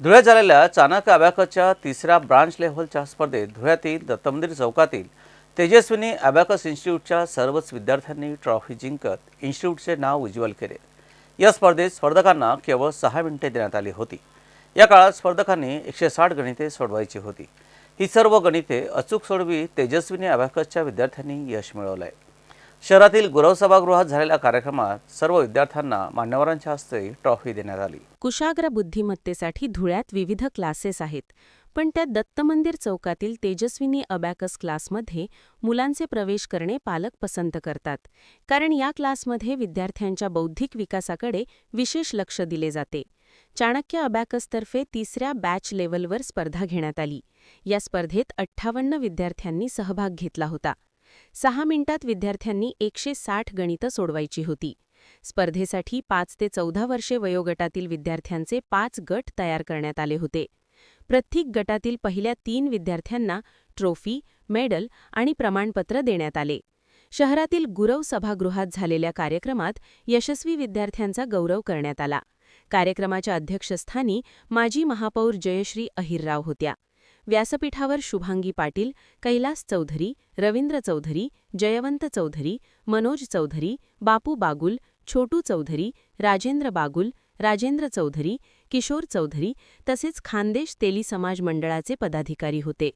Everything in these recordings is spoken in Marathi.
धुळ्यात झालेल्या चाणक्य अबॅकसच्या तिसऱ्या ब्रांच लेव्हलच्या स्पर्धेत धुळ्यातील दत्तमंदिर चौकातील तेजस्विनी अबॅकस इन्स्टिट्यूटच्या सर्वच विद्यार्थ्यांनी ट्रॉफी जिंकत इन्स्टिट्यूटचे नाव उज्ज्वल केले। या स्पर्धेत स्पर्धकांना केवळ 6 मिनिटे देण्यात आली होती। या काळात स्पर्धकांनी 160 गणिते सोडवायची होती। ही सर्व गणिते अचूक सोडवी तेजस्विनी अबॅकसच्या विद्यार्थ्यांनी यश मिळवले आहे। शहरातील गुरव सभागृहात झालेल्या कार्यक्रमात सर्व विद्यार्थ्यांना मान्यवरांच्या हस्ते ट्रॉफी देण्यात आली। कुशाग्र बुद्धिमत्तेसाठी धुळ्यात विविध क्लासेस आहेत, पण त्यात दत्तमंदिर चौकातील तेजस्विनी अबॅकस क्लासमध्ये मुलांचे प्रवेश करणे पालक पसंत करतात, कारण या क्लासमध्ये विद्यार्थ्यांच्या बौद्धिक विकासाकडे विशेष लक्ष दिले जाते। चाणक्य अबॅकसतर्फे तिसऱ्या बॅच लेव्हलवर स्पर्धा घेण्यात आली। या स्पर्धेत 58 विद्यार्थ्यांनी सहभाग घेतला होता। 6 मिनिटात विद्यार्थ्यांनी 160 गणितं सोडवायची होती। स्पर्धेसाठी 5 ते 14 वर्षे वयोगटातील विद्यार्थ्यांचे 5 गट तयार करण्यात आले होते। प्रत्येक गटातील पहिल्या 3 विद्यार्थ्यांना ट्रॉफी, मेडल आणि प्रमाणपत्र देण्यात आले। शहरातील गुरव सभागृहात झालेल्या कार्यक्रमात यशस्वी विद्यार्थ्यांचा गौरव करण्यात आला। कार्यक्रमाच्या अध्यक्षस्थानी माजी महापौर जयश्री अहिरराव होत्या। व्यासपीठावर शुभांगी पाटील, कैलास चौधरी, रवींद्र चौधरी, जयवंत चौधरी, मनोज चौधरी, बापू बागुल, छोटू चौधरी, राजेंद्र बागुल, राजेंद्र चौधरी, किशोर चौधरी तसेच खानदेश तेली समाज मंडळाचे पदाधिकारी होते।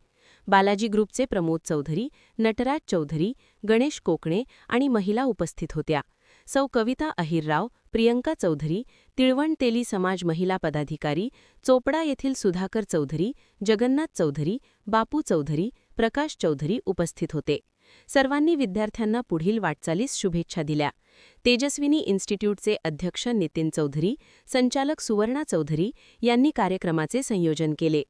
बालाजी ग्रुपचे प्रमोद चौधरी, नटराज चौधरी, गणेश कोकणे आणि महिला उपस्थित होत्या। सौ कविता अहिरराव, प्रियंका चौधरी, तिळवण तेली समाज महिला पदाधिकारी, चोपडा येथील सुधाकर चौधरी, जगन्नाथ चौधरी, बापू चौधरी, प्रकाश चौधरी उपस्थित होते। सर्वांनी विद्यार्थ्यांना पुढील वाटचालीस शुभेच्छा दिल्या। तेजस्विनी इन्स्टिट्यूटचे अध्यक्ष नितीन चौधरी, संचालक सुवर्णा चौधरी यांनी कार्यक्रमाचे संयोजन केले।